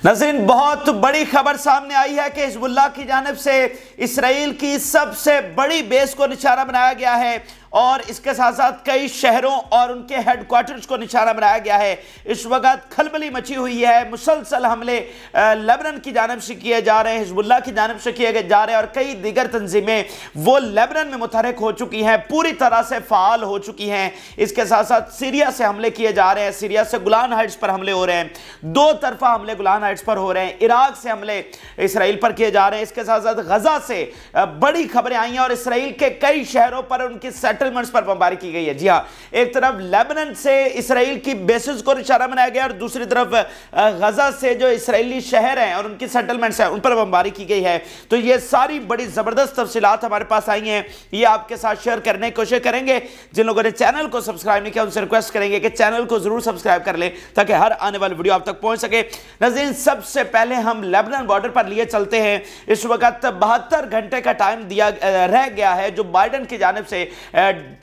नाज़रीन, बहुत बड़ी खबर सामने आई है कि हिजबुल्लाह की जानिब से इसराइल की सबसे बड़ी बेस को निशाना बनाया गया है और इसके साथ साथ कई शहरों और उनके हेडक्वार्टर्स को निशाना बनाया गया है। इस वक्त खलबली मची हुई है। मुसलसल हमले लेबनान की जानिब से किए जा रहे हैं, हिजबुल्लाह की जानिब से किए जा रहे हैं और कई दीगर तंजीमें वो लेबनान में मुतहरक हो चुकी हैं, पूरी तरह से फ़ाल हो चुकी हैं। इसके साथ साथ सीरिया से हमले किए जा रहे हैं, सीरिया से गोलान हाइट्स पर हमले हो रहे हैं, दो तरफा हमले गोलान हाइट्स पर हो रहे हैं, इराक से हमले इसराइल पर किए जा रहे हैं। इसके साथ साथ गजा से बड़ी खबरें आई हैं और इसराइल के कई शहरों पर उनकी सेटलमेंट्स पर बमबारी की गई है। जी हाँ, एक तरफ लेबनान से इसराइल की बेसिस को निशाना बनाया गया और दूसरी तरफ गजा से जो इसराइली शहर हैं और उनकी सेटलमेंट्स हैं उन पर बमबारी की गई है। तो ये सारी बड़ी जबरदस्त तफसीलात हमारे पास आई हैं, ये आपके साथ शेयर करने की कोशिश करेंगे। जिन लोगों ने चैनल को सब्सक्राइब नहीं किया उनसे रिक्वेस्ट करेंगे कि चैनल को जरूर सब्सक्राइब कर लें ताकि हर आने वाली वीडियो आप तक पहुंच सके। नाज़रीन, सबसे पहले हम लेबनान बॉर्डर पर लिए चलते हैं। इस वक्त 72 घंटे का टाइम दिया रह गया है, जो बाइडन की जानिब से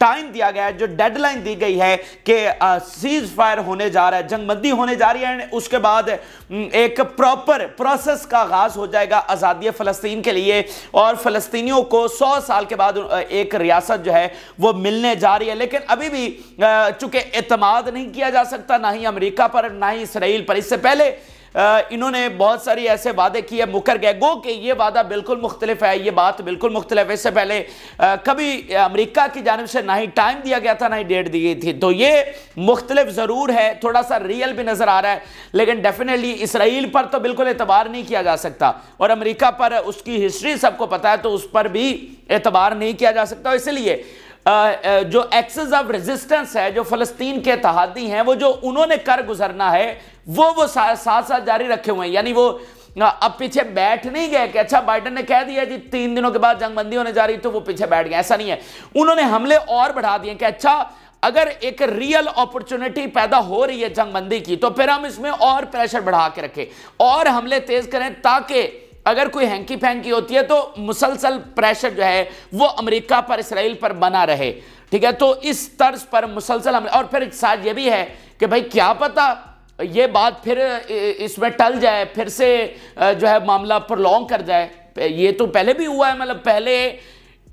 टाइम दिया गया है, जो डेडलाइन दी गई है कि सीज फायर होने जा रहा है, जंगबंदी होने जा रही है। उसके बाद एक प्रॉपर प्रोसेस का आगाज हो जाएगा आज़ादी फ़लस्तीन के लिए और फ़लस्तीनियों को 100 साल के बाद एक रियासत जो है वो मिलने जा रही है। लेकिन अभी भी चूंकि एतमाद नहीं किया जा सकता, ना ही अमेरिका पर ना ही इसराइल पर। इससे पहले इन्होंने बहुत सारी ऐसे वादे किए, मुकर गए, गो कि ये वादा बिल्कुल मुख्तलिफ है, ये बात बिल्कुल मुख्तलिफ है। इससे पहले कभी अमेरिका की जानिब से ना ही टाइम दिया गया था ना ही डेट दी गई थी। तो ये मुख्तलिफ ज़रूर है, थोड़ा सा रियल भी नज़र आ रहा है, लेकिन डेफिनेटली इसराइल पर तो बिल्कुल एतबार नहीं किया जा सकता और अमेरिका पर उसकी हिस्ट्री सबको पता है, तो उस पर भी एतबार नहीं किया जा सकता। इसलिए जो एक्सेस ऑफ रेजिस्टेंस है, जो फ़लस्तीन के तहादी हैं, वो जो उन्होंने कर गुजरना है वो साथ साथ जारी रखे हुए हैं। यानी वो अब पीछे बैठ नहीं गए कि अच्छा बाइडन ने कह दिया जी 3 दिनों के बाद जंगबंदी होने जा रही, तो वो पीछे बैठ गए। ऐसा नहीं है, उन्होंने हमले और बढ़ा दिए कि अच्छा अगर एक रियल अपॉर्चुनिटी पैदा हो रही है जंगबंदी की, तो फिर हम इसमें और प्रेशर बढ़ा के रखें और हमले तेज करें, ताकि अगर कोई हैंकी फैंकी होती है तो मुसलसल प्रेशर जो है वो अमेरिका पर इसराइल पर बना रहे। ठीक है, तो इस तर्ज पर मुसलसल हमले। और फिर साथ ये भी है कि भाई क्या पता ये बात फिर इसमें टल जाए, फिर से जो है मामला प्रोलॉन्ग कर जाए। ये तो पहले भी हुआ है, मतलब पहले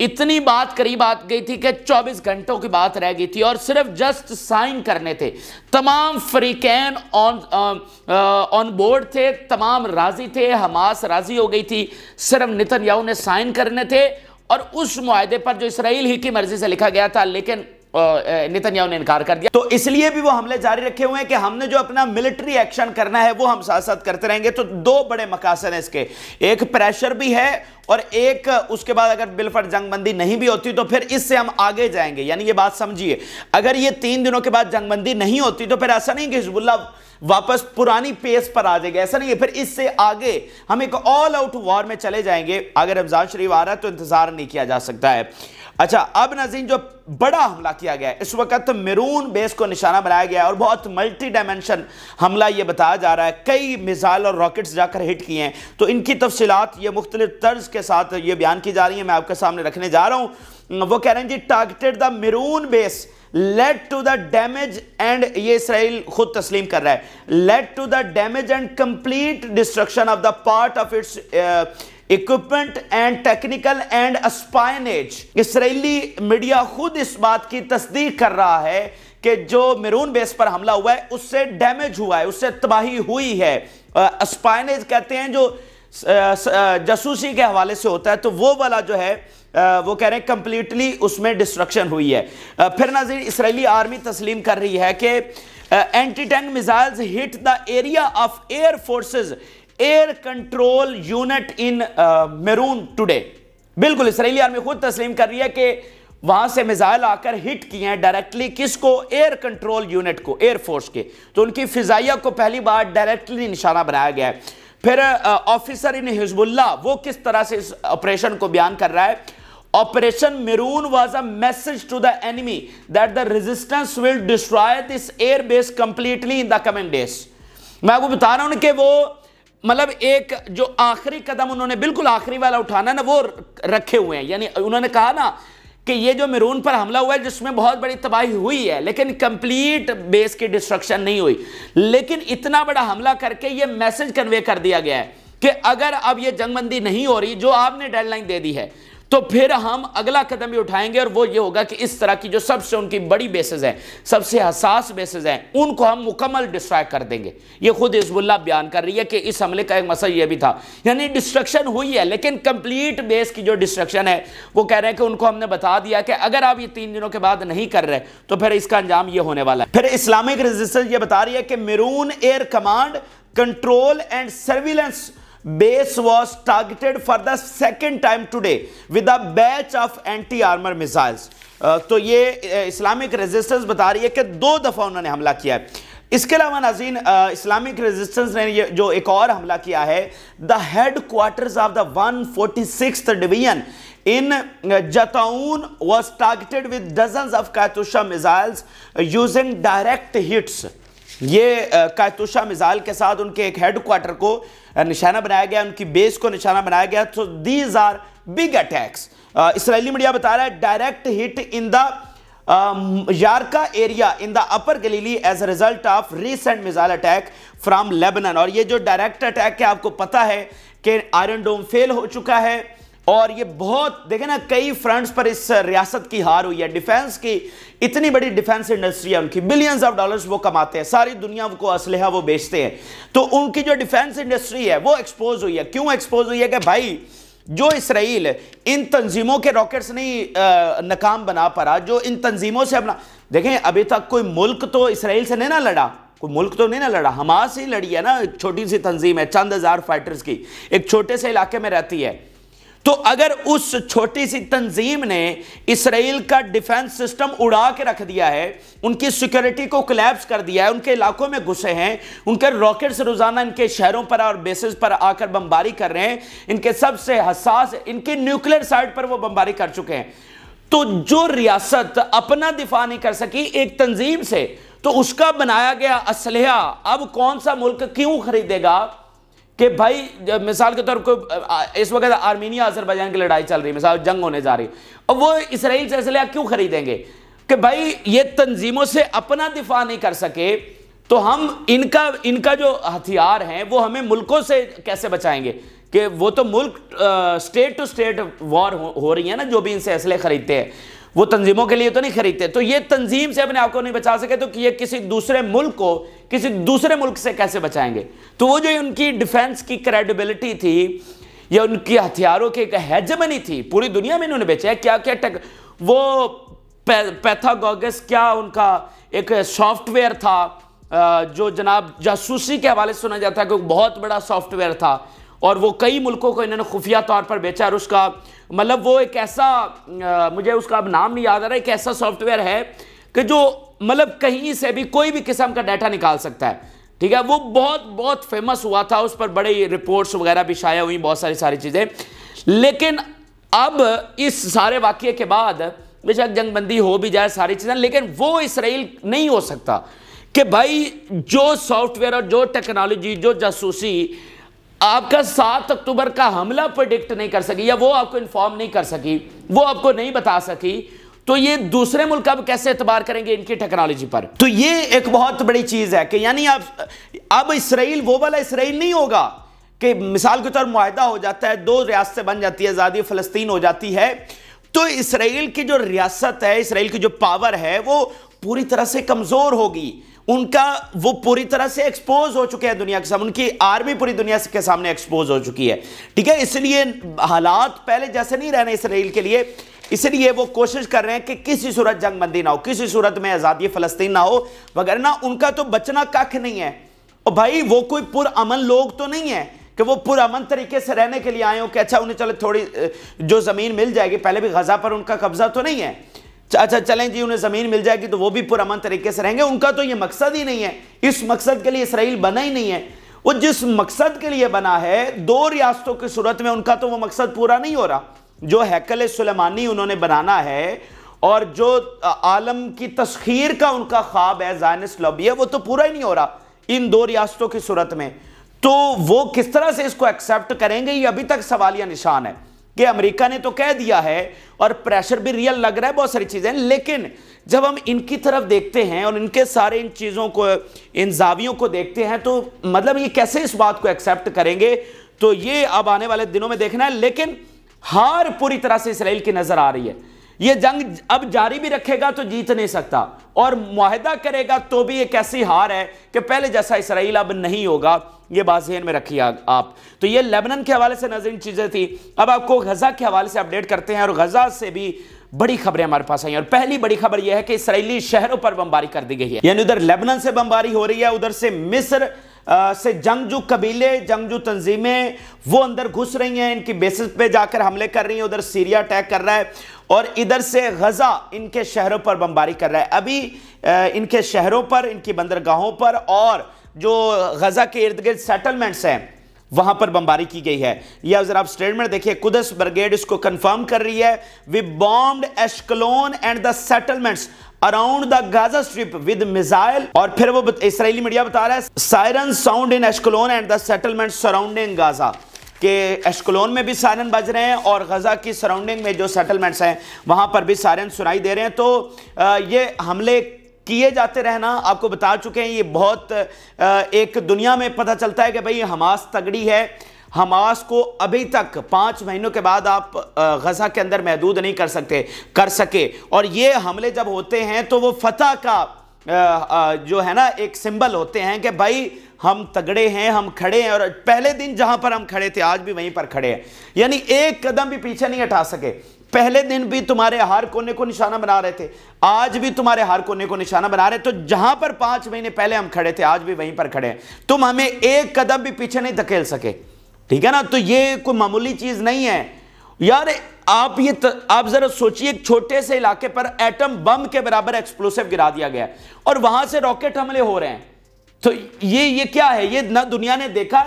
इतनी बात करीब आ गई थी कि 24 घंटों की बात रह गई थी और सिर्फ जस्ट साइन करने थे। तमाम फ्रीकैन ऑन बोर्ड थे, तमाम राजी थे, हमास राजी हो गई थी, सिर्फ नेतन्याहू ने साइन करने थे और उस मुआहदे पर जो इसराइल ही की मर्जी से लिखा गया था, लेकिन नेतन्याहू ने इनकार कर दिया। तो इसलिए भी वो हमले जारी रखे हुए हैं कि हमने जो अपना मिलिट्री एक्शन करना है वो हम साथ साथ करते रहेंगे। तो दो बड़े मकासद हैं इसके, एक प्रेशर भी है और एक उसके बाद अगर बिलफट जंगबंदी नहीं भी होती तो फिर इससे हम आगे जाएंगे। यानी ये बात समझिए, अगर ये 3 दिनों के बाद जंगबंदी नहीं होती तो फिर ऐसा नहीं कि हिजबुल्लाह वापस पुरानी पेस पर आ जाएगा, ऐसा नहीं है। फिर इससे आगे हम एक ऑल आउट वॉर में चले जाएंगे। अगर रमजान शरीफ आ रहा है तो इंतजार नहीं किया जा सकता है। अच्छा, अब नाज़रीन, जो बड़ा हमला किया गया है, इस वक्त मेरून बेस को निशाना बनाया गया है और बहुत मल्टी डायमेंशन हमला ये बताया जा रहा है। कई मिसाइल और रॉकेट्स जाकर हिट किए हैं, तो इनकी तफसीलात ये मुख्तलिफ तर्ज के साथ ये बयान की जा रही है, मैं आपके सामने रखने जा रहा हूँ। वो कह रहे हैं जी, targeted the Meron base led to the damage and, ये इसराइल खुद तस्लीम कर रहा है, led to the damage and complete destruction of the part of its equipment and technical and espionage. Israeli media खुद इस बात की तस्दीक कर रहा है कि जो मेरून बेस पर हमला हुआ है उससे डैमेज हुआ है, उससे तबाही हुई है। स्पाइनेज कहते हैं जो जासूसी के हवाले से होता है, तो वो वाला जो है वो कह रहे हैं कंप्लीटली उसमें डिस्ट्रक्शन हुई है। फिर नाज़रीन, इसराइली आर्मी तस्लीम कर रही है कि anti tank missiles hit the area of air forces air control unit in maroon today. बिल्कुल इसराइली आर्मी खुद तस्लीम कर रही है कि वहां से मिसाइल आकर हिट किए हैं डायरेक्टली, किसको? एयर कंट्रोल यूनिट को, एयरफोर्स के। तो उनकी फिजाइया को पहली बार डायरेक्टली निशाना बनाया गया है। फिर ऑफिसर इन हिजबुल्लाह वो किस तरह से इस ऑपरेशन को बयान कर रहा है, operation maroon was a message to the enemy that the resistance will destroy this air base completely in the coming days. मैं आपको बता रहा हूं कि वो मतलब एक जो आखिरी कदम उन्होंने बिल्कुल आखिरी वाला उठाना ना वो रखे हुए हैं। यानी उन्होंने कहा ना कि ये जो मेरून पर हमला हुआ है जिसमें बहुत बड़ी तबाही हुई है, लेकिन कंप्लीट बेस की डिस्ट्रक्शन नहीं हुई, लेकिन इतना बड़ा हमला करके ये मैसेज कन्वे कर दिया गया है कि अगर अब ये जंगबंदी नहीं हो रही जो आपने डेडलाइन दे दी है, तो फिर हम अगला कदम भी उठाएंगे और वो ये होगा कि इस तरह की जो सबसे उनकी बड़ी बेसेस हैं, सबसे हसास बेसेस हैं, उनको हम मुकम्मल डिस्ट्रॉय कर देंगे। ये खुद हिजबुल्लाह बयान कर रही है कि इस हमले का एक मसला ये भी था, यानी डिस्ट्रक्शन हुई है लेकिन कंप्लीट बेस की जो डिस्ट्रक्शन है वो कह रहे हैं कि उनको हमने बता दिया कि अगर आप ये 3 दिनों के बाद नहीं कर रहे तो फिर इसका अंजाम ये होने वाला है। फिर इस्लामिक रेजिस्टेंस ये बता रही है कि maroon air command control and surveillance base was targeted for the second time today with a batch of anti-armor missiles। तो ये इस्लामिक रेजिस्टेंस बता रही है कि 2 दफा उन्होंने हमला किया है। इसके अलावा नाज़रीन, इस्लामिक रेजिस्टेंस ने ये जो एक और हमला किया है, the headquarters of the 146th division in जताउन was targeted with dozens of Katyusha missiles using direct hits। ये कायतुशा मिसाइल के साथ उनके एक हेड क्वार्टर को निशाना बनाया गया, उनकी बेस को निशाना बनाया गया। तो these are big attacks. Israeli media बता रहा है direct hit in the Yarka area in the upper Galilee as a result of recent missile attack from Lebanon. और ये जो डायरेक्ट अटैक है, आपको पता है कि आयरन डोम फेल हो चुका है और ये बहुत देखें ना, कई फ्रंट्स पर इस रियासत की हार हुई है। डिफेंस की इतनी बड़ी डिफेंस इंडस्ट्री है उनकी, बिलियंस ऑफ डॉलर्स वो कमाते हैं, सारी दुनिया को असलहा वो बेचते हैं। तो उनकी जो डिफेंस इंडस्ट्री है वो एक्सपोज हुई है। क्यों एक्सपोज हुई है? कि भाई जो इसराइल इन तंजीमों के रॉकेट्स नहीं नाकाम बना पा रहा, जो इन तंजीमों से अपना, देखें अभी तक कोई मुल्क तो इसराइल से नहीं ना लड़ा, कोई मुल्क तो नहीं ना लड़ा, हमास ही लड़ी है ना। एक छोटी सी तंजीम है, चंद हजार फाइटर्स की, एक छोटे से इलाके में रहती है। तो अगर उस छोटी सी तंजीम ने इसराइल का डिफेंस सिस्टम उड़ा के रख दिया है, उनकी सिक्योरिटी को कोलैप्स कर दिया है, उनके इलाकों में घुसे हैं, उनके रॉकेट्स रोजाना इनके शहरों पर और बेसिस पर आकर बमबारी कर रहे हैं, इनके सबसे हसास इनके न्यूक्लियर साइट पर वो बमबारी कर चुके हैं। तो जो रियासत अपना दिफा नहीं कर सकी एक तंजीम से, तो उसका बनाया गया असलहा अब कौन सा मुल्क क्यों खरीदेगा? कि भाई मिसाल के तौर पर इस वक्त आर्मीनिया अजरबैजान की लड़ाई चल रही है, मिसाल जंग होने जा रही है, और वो इसराइल से असलहा क्यों खरीदेंगे? कि भाई ये तंजीमों से अपना दिफा नहीं कर सके, तो हम इनका जो हथियार हैं वो हमें मुल्कों से कैसे बचाएंगे? कि वो तो मुल्क स्टेट टू स्टेट वॉर हो रही है ना, जो भी इनसे असले खरीदते हैं वो तंजीमों के लिए तो नहीं खरीदते। तो ये तंजीम से अपने आप को नहीं बचा सके तो ये किसी दूसरे मुल्क को किसी दूसरे मुल्क से कैसे बचाएंगे? तो वो जो उनकी डिफेंस की क्रेडिबिलिटी थी या उनकी हथियारों की एक हेजेमनी थी, पूरी दुनिया में इन्होंने बेचा है। क्या क्या वो पैथागोगस क्या उनका एक सॉफ्टवेयर था जो जनाब जासूसी के हवाले से सुना जाता है कि बहुत बड़ा सॉफ्टवेयर था और वो कई मुल्कों को इन्होंने खुफिया तौर पर बेचा। और उसका मतलब वो एक ऐसा मुझे उसका अब नाम नहीं याद आ रहा है, एक ऐसा सॉफ्टवेयर है कि जो मतलब कहीं से भी कोई भी किस्म का डाटा निकाल सकता है। ठीक है, वो बहुत फेमस हुआ था, उस पर बड़ी रिपोर्ट्स वगैरह भी शाया हुई, बहुत सारी चीज़ें। लेकिन अब इस सारे वाक़ये के बाद बेशक जंगबंदी हो भी जाए सारी चीज़ें, लेकिन वो इसराइल नहीं हो सकता कि भाई जो सॉफ्टवेयर और जो टेक्नोलॉजी जो जासूसी आपका 7 अक्टूबर का हमला प्रेडिक्ट नहीं कर सकी या वो आपको इन्फॉर्म नहीं कर सकी, वो आपको नहीं बता सकी, तो ये दूसरे मुल्क अब कैसे एतबार करेंगे इनकी टेक्नोलॉजी पर? तो ये एक बहुत बड़ी चीज है कि यानी अब इसराइल वो वाला इसराइल नहीं होगा कि मिसाल के तौर मुआहदा हो जाता है, 2 रियासतें बन जाती है, आज़ादी फ़लस्तीन हो जाती है, तो इसराइल की जो रियासत है, इसराइल की जो पावर है वो पूरी तरह से कमज़ोर होगी। उनका वो पूरी तरह से एक्सपोज हो चुके हैं दुनिया के सामने, उनकी आर्मी पूरी दुनिया के सामने एक्सपोज हो चुकी है। ठीक है, इसलिए हालात पहले जैसे नहीं रहने इसराइल के लिए, इसलिए वो कोशिश कर रहे हैं कि किसी सूरत जंगबंदी ना हो, किसी सूरत में आज़ादी फ़लस्तीन ना हो, वगैरह उनका तो बचना कख नहीं है। और भाई वो कोई पुरअमन लोग तो नहीं है कि वो पुरअमन तरीके से रहने के लिए आए हो कि अच्छा उन्हें चलो थोड़ी जो ज़मीन मिल जाएगी, पहले भी गज़ा पर उनका कब्जा तो नहीं है, अच्छा चलें जी उन्हें ज़मीन मिल जाएगी तो वो भी पुरअमन तरीके से रहेंगे। उनका तो ये मकसद ही नहीं है, इस मकसद के लिए इसराइल बना ही नहीं है। वो जिस मकसद के लिए बना है 2 रियासतों की सूरत में, उनका तो वो मकसद पूरा नहीं हो रहा। जो हैकल सुलेमानी उन्होंने बनाना है और जो आलम की तस्खीर का उनका ख्वाब है, ज़ायनिस्ट लॉबी है, वो तो पूरा ही नहीं हो रहा इन 2 रियासतों की सूरत में। तो वो किस तरह से इसको एक्सेप्ट करेंगे, ये अभी तक सवालिया निशान है। कि अमेरिका ने तो कह दिया है और प्रेशर भी रियल लग रहा है, बहुत सारी चीजें, लेकिन जब हम इनकी तरफ देखते हैं और इनके सारे इन चीजों को, इन जावियों को देखते हैं, तो मतलब ये कैसे इस बात को एक्सेप्ट करेंगे, तो ये अब आने वाले दिनों में देखना है। लेकिन हार पूरी तरह से इसराइल की नजर आ रही है। ये जंग अब जारी भी रखेगा तो जीत नहीं सकता, और मुआहदा करेगा तो भी एक ऐसी हार है कि पहले जैसा इसराइल अब नहीं होगा। ये बात ज़हन में रखिए आप। तो ये लेबनान के हवाले से नज़र चीज़ें थी। अब आपको गजा के हवाले से अपडेट करते हैं, और गजा से भी बड़ी खबरें हमारे पास आई हैं। और पहली बड़ी खबर यह है कि इसराइली शहरों पर बमबारी कर दी गई है, यानी उधर लेबनान से बमबारी हो रही है, उधर से मिस्र से जंगजू कबीले, जंगजू तंजीमें वो अंदर घुस रही हैं, इनकी बेसिस पे जाकर हमले कर रही हैं। उधर सीरिया अटैक कर रहा है, और इधर से गजा इनके शहरों पर बमबारी कर रहा है। अभी इनके शहरों पर, इनकी बंदरगाहों पर, और जो गजा के इर्द गिर्द सेटलमेंट्स हैं वहां पर बमबारी की गई है। यह जरा आप स्टेटमेंट देखिए, कुदस ब्रिगेड इसको कंफर्म कर रही है, we bombed Ashkelon and the settlements around the Gaza strip with missile. और फिर वो इस्राएली मीडिया बता रहा है, siren sound in Ashkelon and the settlement surrounding Gaza, कि एश्कलोन में भी सायरन बज रहे हैं और गजा की सराउंडिंग में जो सेटलमेंट्स हैं वहां पर भी सायरन सुनाई दे रहे हैं। तो ये हमले किए जाते रहना, आपको बता चुके हैं, ये बहुत एक दुनिया में पता चलता है कि भाई हमास तगड़ी है। हमास को अभी तक 5 महीनों के बाद आप गजा के अंदर महदूद नहीं कर सके, और ये हमले जब होते हैं तो वो फतह का जो है ना एक सिंबल होते हैं कि भाई हम तगड़े हैं, हम खड़े हैं, और पहले दिन जहां पर हम खड़े थे आज भी वहीं पर खड़े हैं, यानी एक कदम भी पीछे नहीं हटा सके। पहले दिन भी तुम्हारे हर कोने को निशाना बना रहे थे, आज भी तुम्हारे हर कोने को निशाना बना रहे। तो जहां पर 5 महीने पहले हम खड़े थे आज भी वहीं पर खड़े हैं, तुम हमें एक कदम भी पीछे नहीं धकेल सके, ठीक है ना। तो ये कोई मामूली चीज नहीं है यार। आप जरा सोचिए, एक छोटे से इलाके पर एटम बम के बराबर एक्सप्लोसिव गिरा दिया गया और वहां से रॉकेट हमले हो रहे हैं। तो ये क्या है, ये ना दुनिया ने देखा।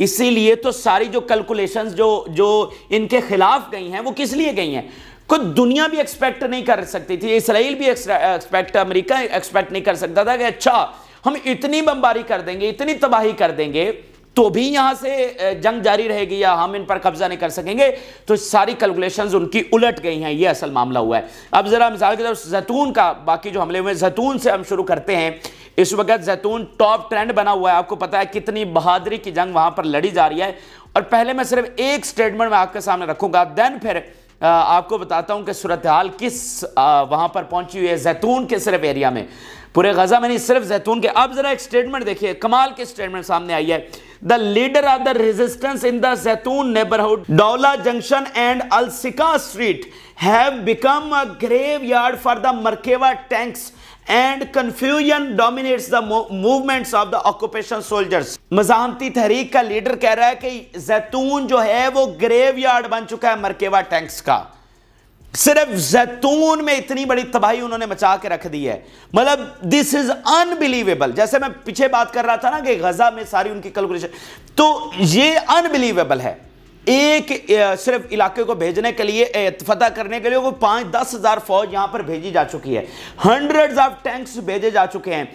इसीलिए तो सारी जो कैलकुलेशंस जो इनके खिलाफ गई हैं वो किस लिए गई हैं, कोई दुनिया भी एक्सपेक्ट नहीं कर सकती थी, इसराइल भी अमेरिका एक्सपेक्ट नहीं कर सकता था कि अच्छा हम इतनी बमबारी कर देंगे, इतनी तबाही कर देंगे, तो भी यहां से जंग जारी रहेगी या हम इन पर कब्जा नहीं कर सकेंगे। तो सारी कैलकुलेशंस उनकी उलट गई हैं, ये असल मामला हुआ है। अब जरा मिसाल के तौर जैतून का, बाकी जो हमले हुए जैतून से हम शुरू करते हैं। इस वक्त जैतून टॉप ट्रेंड बना हुआ है, आपको पता है कितनी बहादुरी की जंग वहां पर लड़ी जा रही है। और पहले मैं सिर्फ एक स्टेटमेंट में आपके सामने रखूंगा, देन फिर आपको बताता हूं कि सूरत हाल किस वहां पर पहुंची हुई है जैतून के सिर्फ एरिया में, पूरे गजा में नहीं, सिर्फ जैतून के। अब जरा एक स्टेटमेंट देखिए, कमाल की स्टेटमेंट सामने आई है। The leader of the resistance in the Zeitoun neighbourhood, Dawla junction and al Sikka street have become a graveyard for the Merkava tanks and confusion dominates the movements of the occupation soldiers। मज़ाहमती तहरीक का लीडर कह रहा है कि जैतून जो है वो ग्रेवयार्ड बन चुका है मरकेवा टैंक्स का। सिर्फ जैतून में इतनी बड़ी तबाही उन्होंने मचा के रख दी है, मतलब दिस इज अनबिलीवेबल। जैसे मैं पीछे बात कर रहा था ना कि गजा में सारी उनकी कैलकुलेशन, तो ये अनबिलीवेबल है। एक सिर्फ इलाके को भेजने के लिए, फतह करने के लिए वो 5-10 हज़ार फौज यहां पर भेजी जा चुकी है, हंड्रेड्स ऑफ टैंक्स भेजे जा चुके हैं,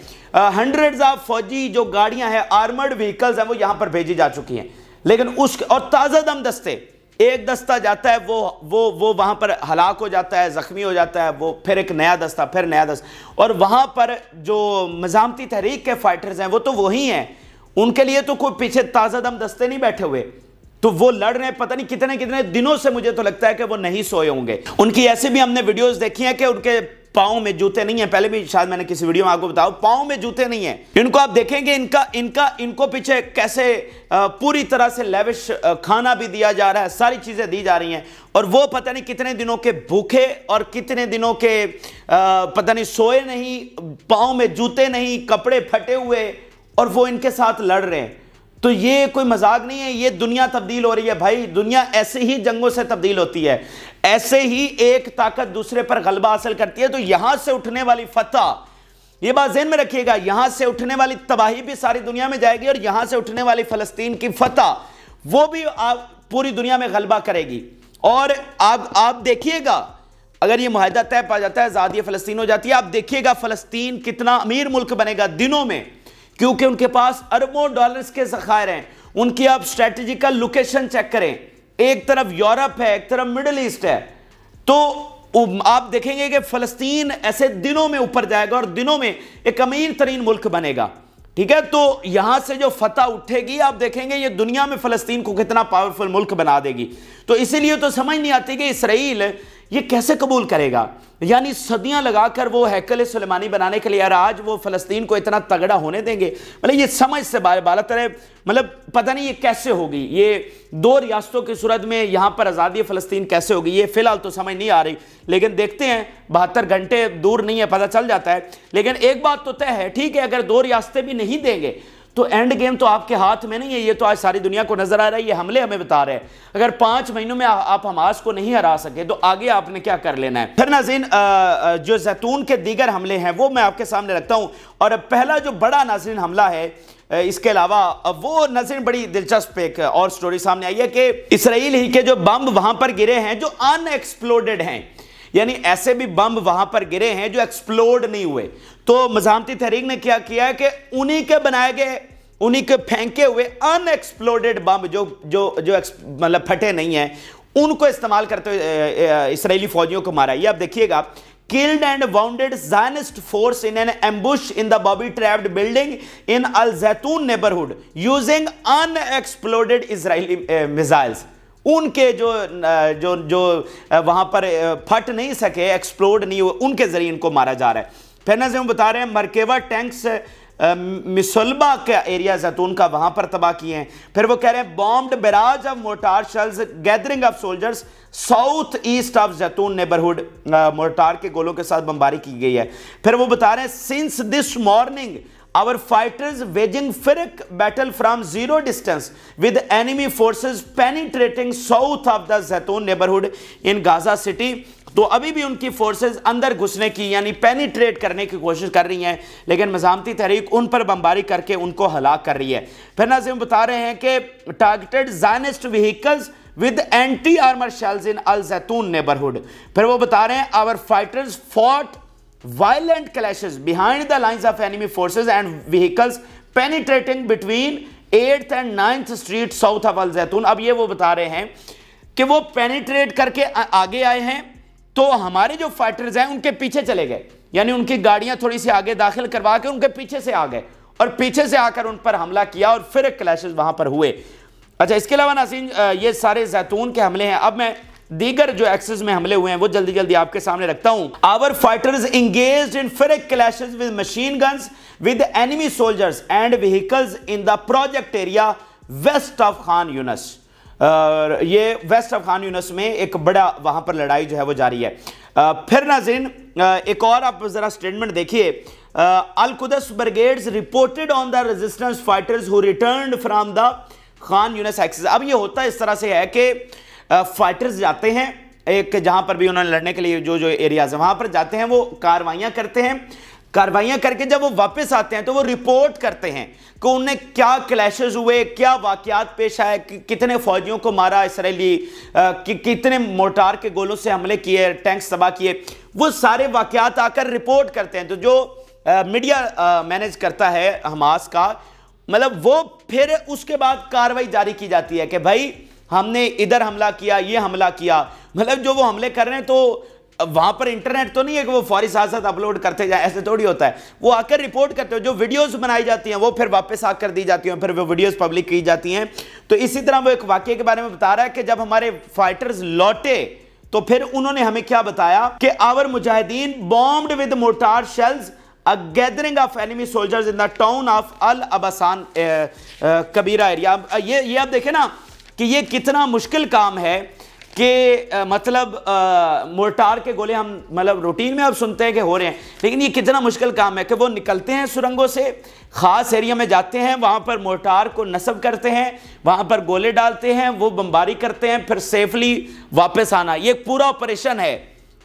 हंड्रेड्स ऑफ फौजी जो गाड़ियां हैं, आर्मर्ड व्हीकल्स हैं, वो यहां पर भेजी जा चुकी हैं। लेकिन और ताज़ा दम दस्ते, एक दस्ता जाता है वो वहां पर हलाक हो जाता है, जख्मी हो जाता है, वो फिर एक नया दस्ता, फिर नया दस्ता। और वहां पर जो मज़ाहमती तहरीक के फाइटर्स हैं वो तो वही हैं, उनके लिए तो कोई पीछे ताज़ा दम दस्ते नहीं बैठे हुए, तो वो लड़ रहे हैं पता नहीं कितने कितने दिनों से। मुझे तो लगता है कि वो नहीं सोए होंगे। उनकी ऐसे भी हमने वीडियोस देखी हैं कि उनके पाँव में जूते नहीं है, पहले भी शायद मैंने किसी वीडियो में आपको बताया, पाँव में जूते नहीं है। इनको आप देखेंगे, इनको पीछे कैसे पूरी तरह से लेविश खाना भी दिया जा रहा है, सारी चीजें दी जा रही हैं, और वो पता नहीं कितने दिनों के भूखे और कितने दिनों के पता नहीं सोए नहीं, पाँव में जूते नहीं, कपड़े फटे हुए, और वो इनके साथ लड़ रहे हैं। तो ये कोई मजाक नहीं है, ये दुनिया तब्दील हो रही है भाई। दुनिया ऐसे ही जंगों से तब्दील होती है, ऐसे ही एक ताकत दूसरे पर गलबा हासिल करती है। तो यहां से उठने वाली फतह, ये बात ज़हन में रखिएगा, यहां से उठने वाली तबाही भी सारी दुनिया में जाएगी, और यहां से उठने वाली फलस्तीन की फतह वो भी पूरी दुनिया में गलबा करेगी। और आप देखिएगा, अगर ये मुआहदा तय पा जाता है, आज़ादी फ़लस्तीन हो जाती है, आप देखिएगा फ़लस्तीन कितना अमीर मुल्क बनेगा दिनों में, क्योंकि उनके पास अरबों डॉलर्स के ज़खायर हैं। उनकी आप स्ट्रेटेजिकल लोकेशन चेक करें, एक तरफ यूरोप है, एक तरफ मिडिल ईस्ट है। तो आप देखेंगे कि फलस्तीन ऐसे दिनों में ऊपर जाएगा और दिनों में एक अमीर तरीन मुल्क बनेगा, ठीक है। तो यहां से जो फतह उठेगी, आप देखेंगे ये दुनिया में फलस्तीन को कितना पावरफुल मुल्क बना देगी। तो इसीलिए तो समझ नहीं आती कि इसराइल ये कैसे कबूल करेगा, यानी सदियां लगाकर वो हैकल सुलेमानी बनाने के लिए, यार आज वो फलस्तीन को इतना तगड़ा होने देंगे, मतलब ये समझ से बालत है। मतलब पता नहीं ये कैसे होगी, ये 2 रियासतों की सूरत में यहां पर आज़ादी फलस्तीन कैसे होगी, ये फिलहाल तो समझ नहीं आ रही। लेकिन देखते हैं, 72 घंटे दूर नहीं है, पता चल जाता है। लेकिन एक बात तो तय है, ठीक है, अगर 2 रियासतें भी नहीं देंगे तो एंड गेम तो आपके हाथ में नहीं है। ये तो आज सारी दुनिया को नजर आ रहा है, ये हमले हमें बता रहे हैं। अगर 5 महीनों में आप हमास को नहीं हरा सके तो आगे आपने क्या कर लेना है। फिर नाज़रीन, जो जैतून के दीगर हमले हैं वो मैं आपके सामने रखता हूं। और पहला जो बड़ा नाज़रीन हमला है, इसके अलावा वो नाज़रीन बड़ी दिलचस्प एक और स्टोरी सामने आई है कि इसराइल ही के जो बम वहां पर गिरे हैं जो अनएक्सप्लोडेड हैं, यानी ऐसे भी बम वहां पर गिरे हैं जो एक्सप्लोड नहीं हुए। तो मज़ाहमती तहरीक ने क्या किया है कि उन्हीं के बनाए गए, उन्हीं के फेंके हुए अनएक्सप्लोडेड बम जो जो जो मतलब फटे नहीं हैं, उनको इस्तेमाल करते हुए इसराइली फौजियों को मारा। ये आप देखिएगा, killed and wounded Zionist force in an ambush in the booby-trapped building in Al Zaytun neighborhood using unexploded Israeli missiles। उनके जो वहां पर फट नहीं सके, एक्सप्लोड नहीं हुए, उनके जरिए इनको मारा जा रहा है। फिर नज़र हम बता रहे हैं मरकेवा टैंक्स मिसलबा का एरिया जैतून का वहां पर तबाह किए हैं। फिर वो कह रहे हैं bombed barrage of mortar shells gathering of soldiers south east of जैतून नेबरहुड, मोर्टार के गोलों के साथ बमबारी की गई है। फिर वो बता रहे हैं since this morning our fighters waging Firak battle from zero distance with enemy forces penetrating south of the Zaytun neighborhood in Gaza city। तो अभी भी उनकी फोर्सेस अंदर घुसने की यानी पेनिट्रेट करने की कोशिश कर रही हैं, लेकिन मज़ाहमती तहरीक उन पर बमबारी करके उनको हलाक कर रही है। फिर नाज़रीन बता रहे हैं कि targeted Zionist vehicles with anti armour shells in Al Zeitoun neighbourhood. फिर वो बता रहे हैं our fighters fought violent clashes behind the lines of enemy forces and vehicles penetrating between 8th and 9th street south of Al Zaytun। अब ये वो बता रहे हैं कि वो पेनिट्रेट करके आगे आए हैं, तो हमारे जो फाइटर्स हैं उनके पीछे चले गए, यानी उनकी गाड़ियां थोड़ी सी आगे दाखिल करवा के उनके पीछे से आ गए और पीछे से आकर उन पर हमला किया और फिर क्लैशेस वहां पर हुए। अच्छा, इसके अलावा नाज़रीन ये सारे जैतून के हमले हैं। अब मैं दीगर जो एक्सेस में हमले हुए हैं वो जल्दी जल्दी आपके सामने रखता हूं। Our fighters engaged in fierce clashes with machine guns with enemy soldiers and vehicles in the project area west of Khan Younis. ये वेस्ट ऑफ खान यूनस में एक बड़ा वहां पर लड़ाई जो है वो जारी है। फिर नाज़रीन एक और आप जरा स्टेटमेंट देखिए, Al Quds Brigades reported on the resistance fighters who returned from the Khan Younis axis. अब ये होता इस तरह से है कि फाइटर्स जाते हैं एक जहां पर भी उन्होंने लड़ने के लिए जो जो एरियाज है वहां पर जाते हैं, वो कार्रवाइयां करते हैं, कार्रवाइयां करके जब वो वापस आते हैं तो वो रिपोर्ट करते हैं कि उन्हें क्या क्लैशेस हुए, क्या वाकयात पेश आए, कितने फौजियों को मारा इसराइली, कितने मोर्टार के गोलों से हमले किए, टैंक्स तबाह किए, वो सारे वाकयात आकर रिपोर्ट करते हैं। तो जो मीडिया मैनेज करता है हमास का, मतलब वो फिर उसके बाद कार्रवाई जारी की जाती है कि भाई हमने इधर हमला किया, ये हमला किया। मतलब जो वो हमले कर रहे हैं तो वहां पर इंटरनेट तो नहीं है कि वो फौरी साथ साथ अपलोड करते जाए, ऐसे थोड़ी होता है। वो आकर रिपोर्ट करते हो, जो वीडियोस बनाई जाती हैं वो फिर वापस आकर दी जाती हैं, फिर वो वीडियोस पब्लिक की जाती हैं। तो इसी तरह वो एक वाकये के बारे में बता रहा है कि जब हमारे फाइटर्स लौटे तो फिर उन्होंने हमें क्या बताया कि आवर मुजाहिदीन bombed with mortar shells a gathering of enemy soldiers in the town of Al Abasan Kabira area. ये आप देखें ना कि ये कितना मुश्किल काम है कि मतलब मोर्टार के गोले हम मतलब रूटीन में अब सुनते हैं कि हो रहे हैं, लेकिन ये कितना मुश्किल काम है कि वो निकलते हैं सुरंगों से, ख़ास एरिया में जाते हैं, वहाँ पर मोर्टार को नस्ब करते हैं, वहाँ पर गोले डालते हैं, वो बमबारी करते हैं, फिर सेफली वापस आना। ये पूरा ऑपरेशन है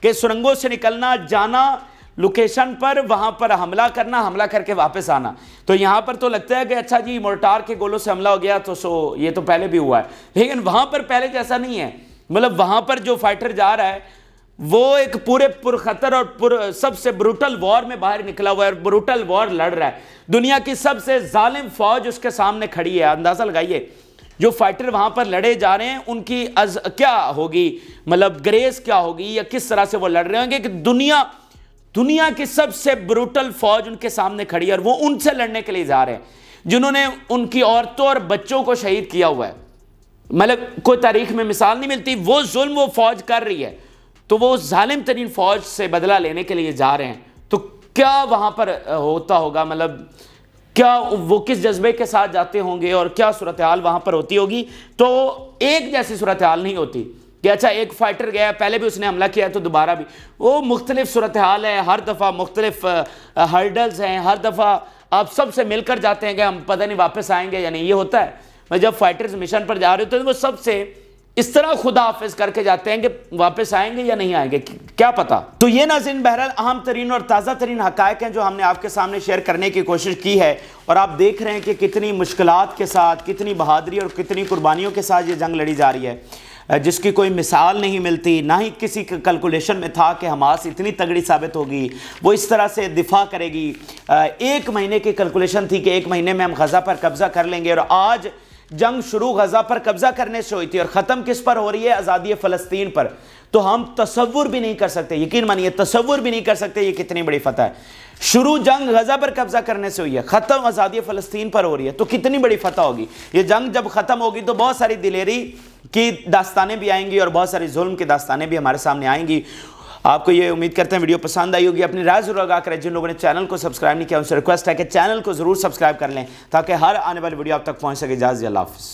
कि सुरंगों से निकलना, जाना लोकेशन पर, वहां पर हमला करना, हमला करके वापस आना। तो यहां पर तो लगता है कि अच्छा जी मोर्टार के गोलों से हमला हो गया तो ये तो पहले भी हुआ है, लेकिन वहां पर पहले जैसा नहीं है। मतलब वहां पर जो फाइटर जा रहा है वो एक पूरे पुरखतर और सबसे ब्रूटल वॉर में बाहर निकला हुआ है, ब्रूटल वॉर लड़ रहा है। दुनिया की सबसे जालिम फौज उसके सामने खड़ी है। अंदाजा लगाइए जो फाइटर वहां पर लड़े जा रहे हैं उनकी क्या होगी, मतलब ग्रेस क्या होगी, या किस तरह से वो लड़ रहे होंगे कि दुनिया की सबसे ब्रूटल फौज उनके सामने खड़ी है और वो उनसे लड़ने के लिए जा रहे हैं जिन्होंने उनकी औरतों और बच्चों को शहीद किया हुआ है। मतलब कोई तारीख में मिसाल नहीं मिलती, वो जुल्म वो फौज कर रही है, तो वो जालिम तरीन फौज से बदला लेने के लिए जा रहे हैं। तो क्या वहां पर होता होगा, मतलब क्या वो किस जज्बे के साथ जाते होंगे और क्या सूरत हाल वहां पर होती होगी। तो एक जैसी सूरत हाल नहीं होती कि अच्छा एक फाइटर गया, पहले भी उसने हमला किया तो दोबारा भी, वो मुख्तलिफ सूरत हाल है, हर दफ़ा मुख्तलिफ हर्डल्स हैं, हर दफ़ा आप सबसे मिलकर जाते हैं कि हम पता नहीं वापस आएंगे या नहीं, ये होता है। जब फाइटर्स मिशन पर जा रहे होते हैं तो वो सबसे इस तरह खुदा हाफिज करके जाते हैं कि वापस आएंगे या नहीं आएंगे, क्या पता। तो ये नाज़रीन बहरहाल अहम तरीन और ताज़ा तरीन हक़ाइक़ हैं जो हमने आपके सामने शेयर करने की कोशिश की है, और आप देख रहे हैं कि कितनी मुश्किलात के साथ, कितनी बहादुरी और कितनी कुर्बानियों के साथ ये जंग लड़ी जा रही है, जिसकी कोई मिसाल नहीं मिलती। ना ही किसी कैलकुलेशन में था कि हमास इतनी तगड़ी साबित होगी, वो इस तरह से दिफा करेगी। एक महीने की कैलकुलेशन थी कि एक महीने में हम गज़ा पर कब्ज़ा कर लेंगे, और आज जंग शुरू गज़ा पर कब्ज़ा करने से हुई थी और ख़त्म किस पर हो रही है, आज़ादी फ़लस्तीन पर। तो हम तसव्वुर भी नहीं कर सकते, यकीन मानिए तसव्वुर भी नहीं कर सकते ये कितनी बड़ी फतह है। शुरू जंग गज़ा पर कब्ज़ा करने से हुई है, ख़त्म आज़ादी फ़लस्तीन पर हो रही है, तो कितनी बड़ी फतह होगी। ये जंग जब ख़त्म होगी तो बहुत सारी दिलेरी की दास्तानें भी आएंगी और बहुत सारी जुल्म की दास्तानें भी हमारे सामने आएंगी। आपको ये उम्मीद करते हैं वीडियो पसंद आई होगी। अपनी राय जरूर आगाह करें। जिन लोगों ने चैनल को सब्सक्राइब नहीं किया उनसे रिक्वेस्ट है कि चैनल को जरूर सब्सक्राइब कर लें ताकि हर आने वाली वीडियो आप तक पहुंच सके। इजाज़त, अल्लाह हाफ़िज़।